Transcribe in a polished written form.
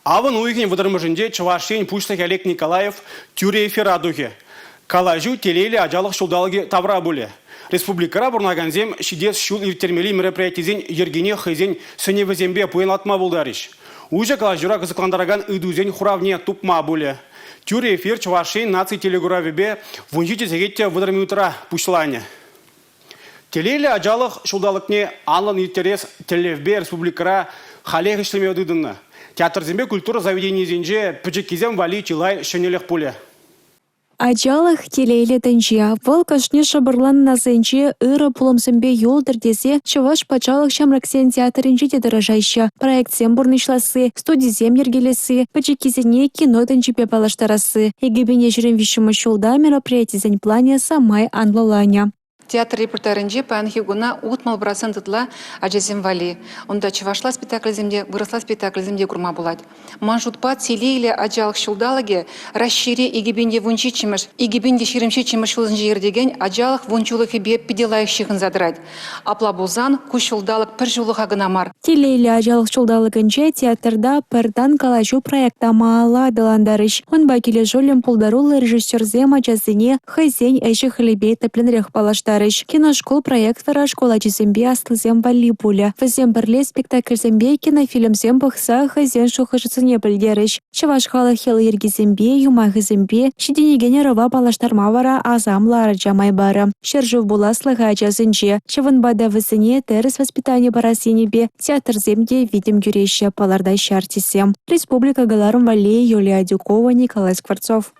Авын уйген выдырмыжынде Чувашин Пуштах Олег Николаев тюре эфира духе. Калажу телейлі ажалық шулдалығы тавра бұлі. Республикара бұрнаганзем шидес шул иртермели мероприятизен ергене хызен сөневізембе пойынлатма бұлдарыш. Уже калажура қызықландараган ыдузен хуравне тупма бұлі. Тюре эфир Чувашин наций телегуравебе вунжите сегетте выдырмютра пушлане. Телейлі ажалық шулдалықне анлан интерес телевбе республикара халех ішлемеудыдынны. Театр зембе культура заведения зенже пджекизем вали чилай шенелех пуле. Ажалых телейлі дінжия, вол кашне шабырлан назенже ыры пулымсымбе юлдыр десе, Чуваш пачалық шамраксен театрынжи дедіражайшы. Проектсен бұрнышласы, студизем ергелесі, пджекизене кино дінжипе балаштарасы. Егебене жүрін вишімі шулда мероприятизен плане самай анлаланя. Театр репертуарынже панхигуна утмал процентытла ажезем вали. Онда чувашла спектакльземде, выросла спектакльземде курма булать. Манжутпа телейле ажалық шулдалаге расшире игибенде вунчичимыш, игибенде ширимчичимыш шулзынже ердеген ажалық вунчулыхи беп пиделайық шиғын задрать. Апла бузан куш шулдалық пір жулыға гынамар. Телейле ажалық шулдалыгынже театрда пірдан калажу проекта маала дыландарыш. Он бакеле жолем пулдарулы режиссерзем ажазыне хайзень әші хлебе тепленрех палаштар. Киношкол проектора школа жезембе аслызем вали пуля. Візем бірле спектакльзембе кинофильмзем бұқса хызен шухышыцыне білдеріш. Чываш халы хел ергезембе, юмағызембе, шиденегене рыва балаштарма вара азамлары жамай бары. Шержу буласлыға жазынже. Чывынбада візіне теріс воспитание барасенебе, театрземде видим юрейші палардай шартисем. Республика Галарым Валей, Юлия Дюкова, Николай Скворцов.